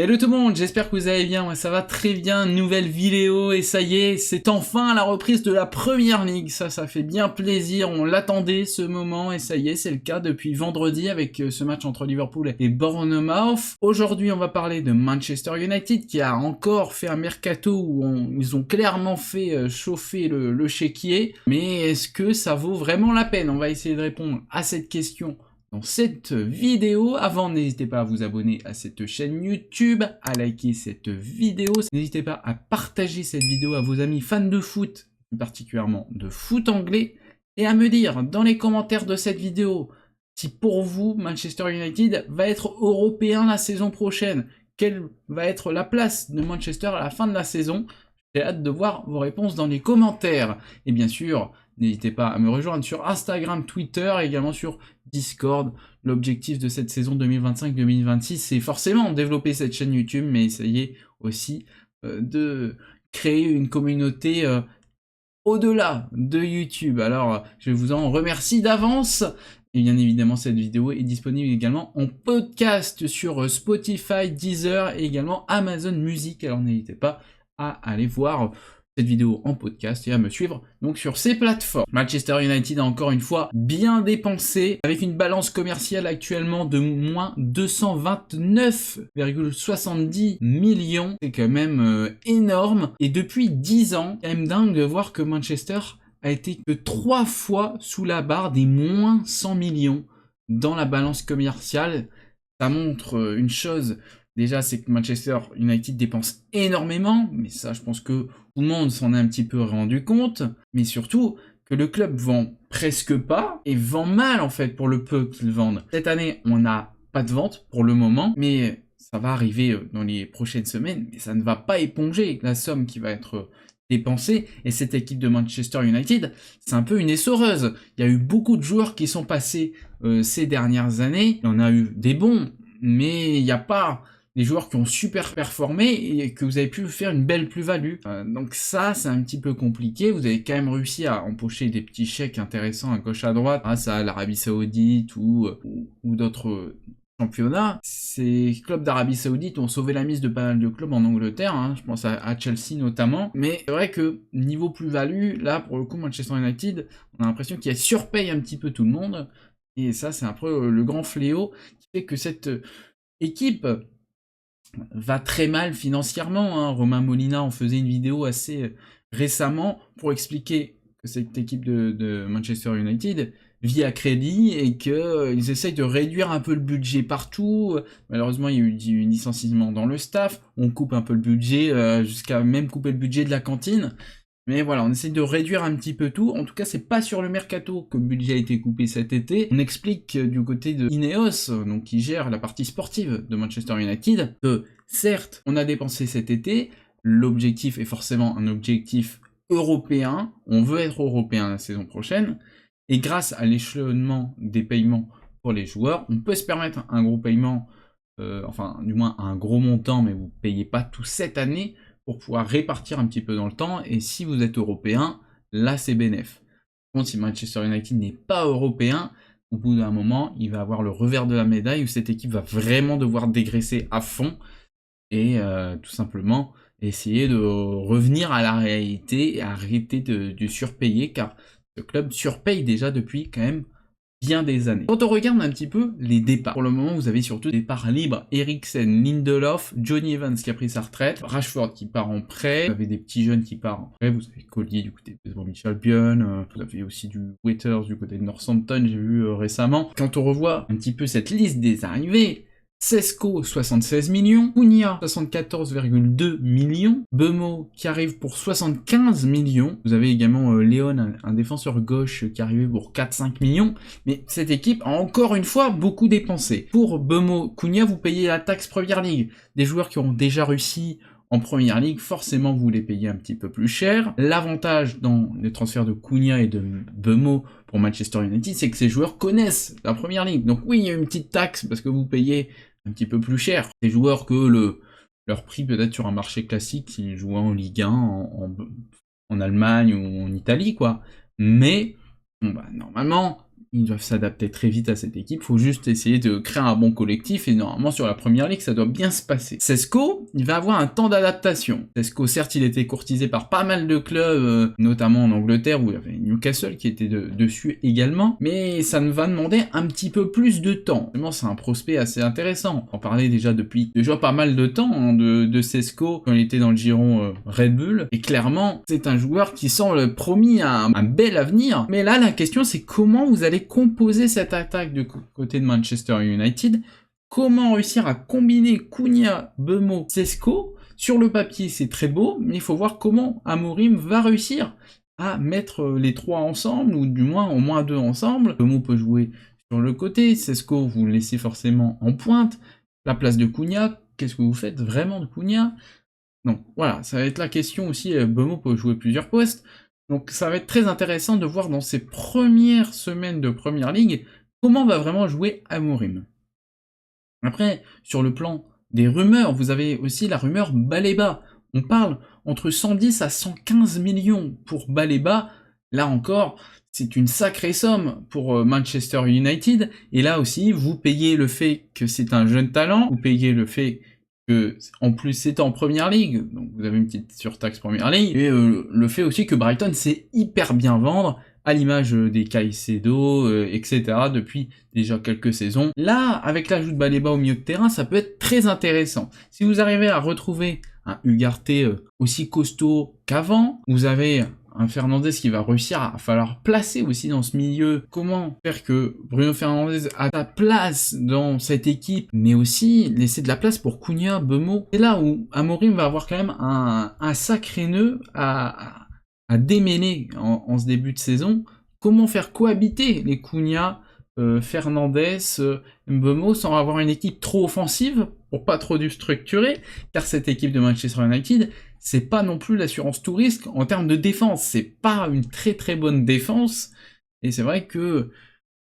Hello tout le monde, j'espère que vous allez bien, moi ça va très bien, nouvelle vidéo et ça y est, c'est enfin la reprise de la Première Ligue, ça fait bien plaisir, on l'attendait ce moment et ça y est, c'est le cas depuis vendredi avec ce match entre Liverpool et Bournemouth. Aujourd'hui on va parler de Manchester United qui a encore fait un mercato où ils ont clairement fait chauffer le chéquier, mais est-ce que ça vaut vraiment la peine? On va essayer de répondre à cette question dans cette vidéo. Avant, n'hésitez pas à vous abonner à cette chaîne YouTube, à liker cette vidéo. N'hésitez pas à partager cette vidéo à vos amis fans de foot, plus particulièrement de foot anglais, et à me dire dans les commentaires de cette vidéo si pour vous, Manchester United va être européen la saison prochaine. Quelle va être la place de Manchester à la fin de la saison? J'ai hâte de voir vos réponses dans les commentaires. Et bien sûr, n'hésitez pas à me rejoindre sur Instagram, Twitter et également sur Discord. L'objectif de cette saison 2025-2026, c'est forcément développer cette chaîne YouTube, mais essayer aussi de créer une communauté au-delà de YouTube. Alors, je vous en remercie d'avance. Et bien évidemment, cette vidéo est disponible également en podcast sur Spotify, Deezer et également Amazon Music. Alors n'hésitez pas à aller voir cette vidéo en podcast et à me suivre donc sur ces plateformes. Manchester United a encore une fois bien dépensé avec une balance commerciale actuellement de moins 229,70 millions. C'est quand même énorme. Et depuis 10 ans, c'est quand même dingue de voir que Manchester a été que 3 fois sous la barre des moins 100 millions dans la balance commerciale. Ça montre une chose. Déjà, c'est que Manchester United dépense énormément, mais ça, je pense que tout le monde s'en est un petit peu rendu compte. Mais surtout, que le club vend presque pas et vend mal, en fait, pour le peu qu'ils vendent. Cette année, on n'a pas de vente pour le moment, mais ça va arriver dans les prochaines semaines. Mais ça ne va pas éponger la somme qui va être dépensée. Et cette équipe de Manchester United, c'est un peu une essoreuse. Il y a eu beaucoup de joueurs qui sont passés ces dernières années. Il y en a eu des bons, mais il n'y a pas des joueurs qui ont super performé et que vous avez pu faire une belle plus-value. Donc ça, c'est un petit peu compliqué. Vous avez quand même réussi à empocher des petits chèques intéressants à gauche à droite grâce à l'Arabie Saoudite ou d'autres championnats. Ces clubs d'Arabie Saoudite ont sauvé la mise de pas mal de clubs en Angleterre, hein. Je pense à Chelsea notamment. Mais c'est vrai que niveau plus-value, là pour le coup Manchester United, on a l'impression qu'il surpaye un petit peu tout le monde. Et ça, c'est un peu le grand fléau qui fait que cette équipe va très mal financièrement, hein. Romain Molina en faisait une vidéo assez récemment pour expliquer que cette équipe de Manchester United vit à crédit et qu'ils essayent de réduire un peu le budget partout. Malheureusement, il y a eu du licenciement dans le staff, on coupe un peu le budget, jusqu'à même couper le budget de la cantine. Mais voilà, on essaie de réduire un petit peu tout. En tout cas, c'est pas sur le mercato que le budget a été coupé cet été. On explique du côté de Ineos, donc qui gère la partie sportive de Manchester United, que certes, on a dépensé cet été. L'objectif est forcément un objectif européen. On veut être européen la saison prochaine. Et grâce à l'échelonnement des paiements pour les joueurs, on peut se permettre un gros paiement, enfin du moins un gros montant, mais vous ne payez pas tout cette année, pour pouvoir répartir un petit peu dans le temps, et si vous êtes européen, là c'est bénéf. Par contre, si Manchester United n'est pas européen, au bout d'un moment, il va avoir le revers de la médaille, où cette équipe va vraiment devoir dégraisser à fond, et tout simplement essayer de revenir à la réalité, et arrêter de surpayer, car ce club surpaye déjà depuis quand même bien des années. Quand on regarde un petit peu les départs, pour le moment vous avez surtout des départs libres, Eriksen, Lindelof, Johnny Evans qui a pris sa retraite, Rashford qui part en prêt, vous avez des petits jeunes qui partent en prêt, vous avez Collier du côté de Michel Bion, vous avez aussi du Waiters du côté de Northampton, j'ai vu récemment. Quand on revoit un petit peu cette liste des arrivées, Sesko 76 millions, Cunha 74,2 millions, Bemo qui arrive pour 75 millions, vous avez également Léon, un défenseur gauche qui arrive pour 4-5 millions, mais cette équipe a encore une fois beaucoup dépensé. Pour Bemo, Cunha, vous payez la taxe Première Ligue, des joueurs qui ont déjà réussi en Première Ligue, forcément vous les payez un petit peu plus cher. L'avantage dans les transferts de Cunha et de Bemo pour Manchester United, c'est que ces joueurs connaissent la Première Ligue, donc oui il y a une petite taxe parce que vous payez un petit peu plus cher. Des joueurs que leur prix peut-être sur un marché classique s'ils jouaient en Ligue 1, en Allemagne ou en Italie, quoi. Mais, bon bah, normalement, ils doivent s'adapter très vite à cette équipe, faut juste essayer de créer un bon collectif, et normalement sur la première ligue, ça doit bien se passer. Cesco, il va avoir un temps d'adaptation. Cesco, certes, il était courtisé par pas mal de clubs, notamment en Angleterre, où il y avait Newcastle qui était dessus également, mais ça va demander un petit peu plus de temps. Vraiment, c'est un prospect assez intéressant. On parlait déjà depuis pas mal de temps hein, de Cesco, quand il était dans le giron Red Bull, et clairement, c'est un joueur qui semble promis à un bel avenir, mais là, la question, c'est comment vous allez composer cette attaque du côté de Manchester United, comment réussir à combiner Cunha, Mbeumo, Cesco. Sur le papier, c'est très beau, mais il faut voir comment Amorim va réussir à mettre les trois ensemble, ou du moins au moins deux ensemble. Mbeumo peut jouer sur le côté, Cesco, vous le laissez forcément en pointe. La place de Cunha, qu'est-ce que vous faites vraiment de Cunha? Donc voilà, ça va être la question aussi, Mbeumo peut jouer plusieurs postes. Donc ça va être très intéressant de voir dans ces premières semaines de Première Ligue comment va vraiment jouer Amorim. Après, sur le plan des rumeurs, vous avez aussi la rumeur Baleba. On parle entre 110 à 115 millions pour Baleba. Là encore, c'est une sacrée somme pour Manchester United. Et là aussi, vous payez le fait que c'est un jeune talent, vous payez le fait que, en plus, c'est en Première Ligue, donc vous avez une petite surtaxe Première Ligue, et le fait aussi que Brighton sait hyper bien vendre, à l'image des Caicedo, etc., depuis déjà quelques saisons. Là, avec l'ajout de Baleba au milieu de terrain, ça peut être très intéressant. Si vous arrivez à retrouver un Ugarte aussi costaud qu'avant, vous avez un Fernandez qui va réussir à falloir placer aussi dans ce milieu. Comment faire que Bruno Fernandes a sa place dans cette équipe, mais aussi laisser de la place pour Cunha, Mbeumo. C'est là où Amorim va avoir quand même un sacré nœud à démêler en ce début de saison. Comment faire cohabiter les Cunha, Fernandes, Mbeumo sans avoir une équipe trop offensive pour pas trop structurer, car cette équipe de Manchester United, c'est pas non plus l'assurance tout risque en termes de défense, c'est pas une très très bonne défense, et c'est vrai que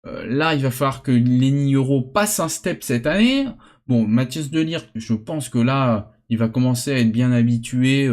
là il va falloir que Lenny Yoro passe un step cette année. Bon, Mathias De Ligt, je pense que là il va commencer à être bien habitué,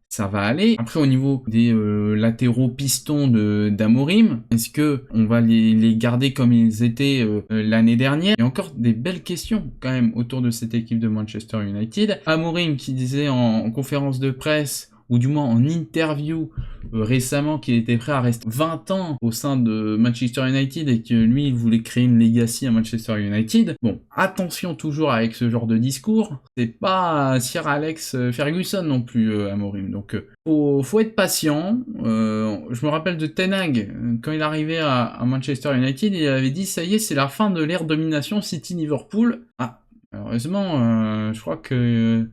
ça va aller. Après, au niveau des latéraux pistons d'Amorim, est-ce que on va les garder comme ils étaient l'année dernière? Il y a encore des belles questions quand même autour de cette équipe de Manchester United. Amorim qui disait en conférence de presse, ou du moins en interview récemment, qu'il était prêt à rester 20 ans au sein de Manchester United et que lui, il voulait créer une legacy à Manchester United. Bon, attention toujours avec ce genre de discours. C'est pas Sir Alex Ferguson non plus, Amorim. Donc, faut être patient. Je me rappelle de Ten Hag, quand il arrivait à Manchester United, il avait dit, ça y est, c'est la fin de l'ère domination City-Liverpool. Ah, malheureusement, je crois que...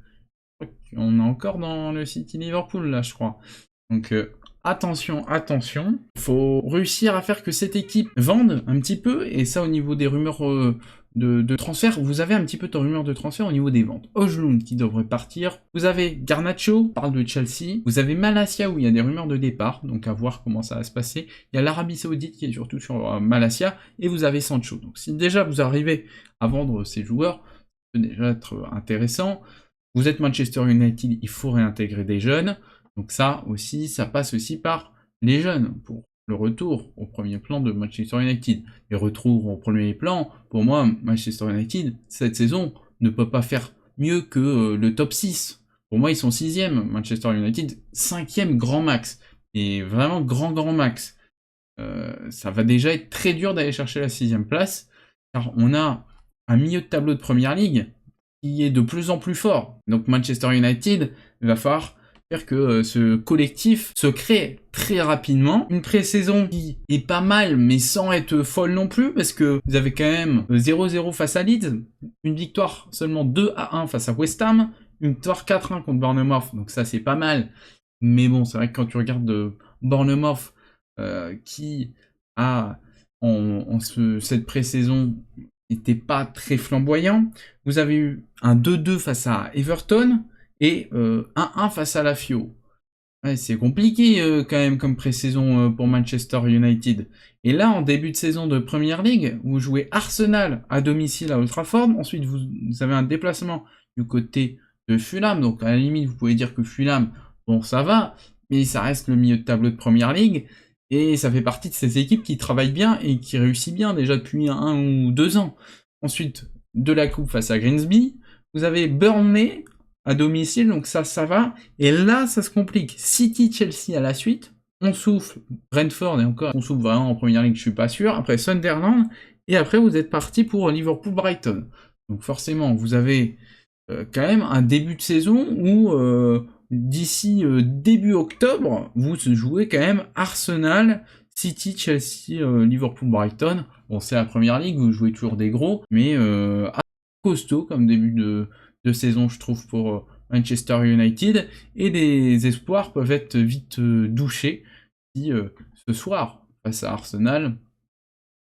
on est encore dans le City Liverpool là, je crois. Donc attention. Faut réussir à faire que cette équipe vende un petit peu, et ça au niveau des rumeurs de transfert, vous avez un petit peu de rumeurs de transfert au niveau des ventes. Højlund qui devrait partir. Vous avez Garnacho, parle de Chelsea. Vous avez Malacia où il y a des rumeurs de départ, donc à voir comment ça va se passer. Il y a l'Arabie Saoudite qui est surtout sur Malacia, et vous avez Sancho. Donc si déjà vous arrivez à vendre ces joueurs, ça peut déjà être intéressant. Vous êtes Manchester United, il faut réintégrer des jeunes. Donc ça aussi, ça passe aussi par les jeunes pour le retour au premier plan de Manchester United. Les retours au premier plan, pour moi, Manchester United, cette saison, ne peut pas faire mieux que le top 6. Pour moi, ils sont 6e. Manchester United, 5e grand max. Et vraiment grand max. Ça va déjà être très dur d'aller chercher la 6e place, car on a un milieu de tableau de Première Ligue qui est de plus en plus fort. Donc Manchester United, il va falloir faire que ce collectif se crée très rapidement. Une pré-saison qui est pas mal, mais sans être folle non plus, parce que vous avez quand même 0-0 face à Leeds, une victoire seulement 2-1 face à West Ham, une victoire 4-1 contre Bournemouth, donc ça c'est pas mal. Mais bon, c'est vrai que quand tu regardes Bournemouth, qui a cette pré-saison n'était pas très flamboyant. Vous avez eu un 2-2 face à Everton et 1-1 face à la Fio. Ouais, c'est compliqué quand même comme pré-saison pour Manchester United. Et là, en début de saison de Premier League, vous jouez Arsenal à domicile à Old Trafford. Ensuite, vous avez un déplacement du côté de Fulham. Donc à la limite, vous pouvez dire que Fulham, bon, ça va, mais ça reste le milieu de tableau de Premier League. Et ça fait partie de ces équipes qui travaillent bien et qui réussissent bien déjà depuis 1 ou 2 ans. Ensuite, de la coupe face à Grimsby, vous avez Burnley à domicile, donc ça va. Et là, ça se complique. City, Chelsea à la suite. On souffle Brentford, et encore, on souffle vraiment en première ligue, je suis pas sûr. Après Sunderland, et après vous êtes parti pour Liverpool-Brighton. Donc forcément, vous avez quand même un début de saison où d'ici début octobre, vous jouez quand même Arsenal, City, Chelsea, Liverpool, Brighton. Bon, c'est la première ligue, vous jouez toujours des gros, mais costaud comme début de saison, je trouve, pour Manchester United. Et les espoirs peuvent être vite douchés si ce soir, face à Arsenal,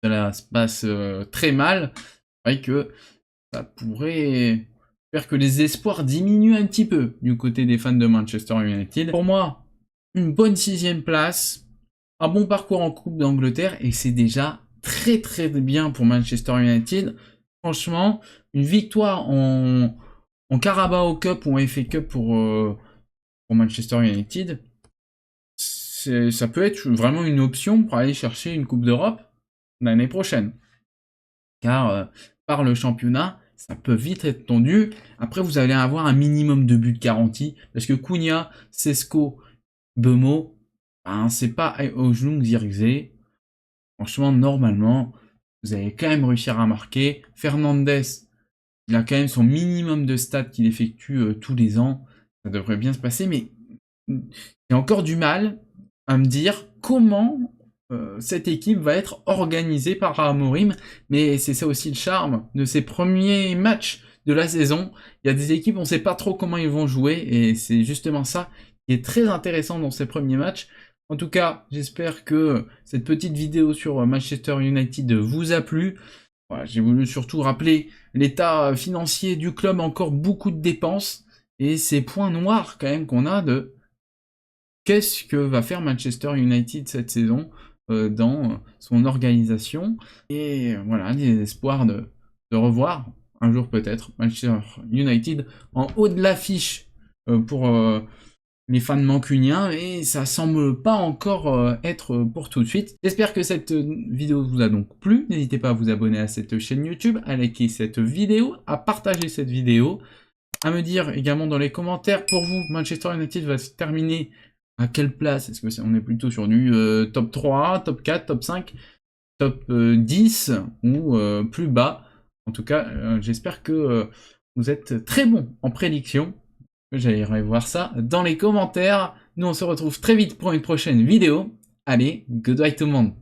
ça se passe très mal. C'est vrai que ça pourrait faire que les espoirs diminuent un petit peu du côté des fans de Manchester United. Pour moi, une bonne 6ème place, un bon parcours en Coupe d'Angleterre, et c'est déjà très très bien pour Manchester United. Franchement, une victoire en Carabao Cup ou en FA Cup pour Manchester United, ça peut être vraiment une option pour aller chercher une Coupe d'Europe l'année prochaine. Car par le championnat, ça peut vite être tendu. Après, vous allez avoir un minimum de buts garantis, parce que Cunha, Sesko, Bemo, ben, c'est pas au genou Zirkzee. Franchement, normalement, vous allez quand même réussir à marquer. Fernandes, il a quand même son minimum de stats qu'il effectue tous les ans. Ça devrait bien se passer, mais j'ai encore du mal à me dire comment cette équipe va être organisée par Amorim, mais c'est ça aussi le charme de ces premiers matchs de la saison. Il y a des équipes, on ne sait pas trop comment ils vont jouer, et c'est justement ça qui est très intéressant dans ces premiers matchs. En tout cas, j'espère que cette petite vidéo sur Manchester United vous a plu. Voilà, j'ai voulu surtout rappeler l'état financier du club, encore beaucoup de dépenses, et ces points noirs quand même qu'on a de qu'est-ce que va faire Manchester United cette saison dans son organisation. Et voilà, les espoirs de revoir un jour peut-être Manchester United en haut de l'affiche pour les fans mancuniens, et ça semble pas encore être pour tout de suite. J'espère que cette vidéo vous a donc plu. N'hésitez pas à vous abonner à cette chaîne YouTube, à liker cette vidéo, à partager cette vidéo, à me dire également dans les commentaires, pour vous, Manchester United va se terminer à quelle place? Est-ce que on est plutôt sur du top 3, top 4, top 5, top 10 ou plus bas? En tout cas, j'espère que vous êtes très bon en prédiction. J'allais voir ça dans les commentaires. Nous, on se retrouve très vite pour une prochaine vidéo. Allez, goodbye tout le monde!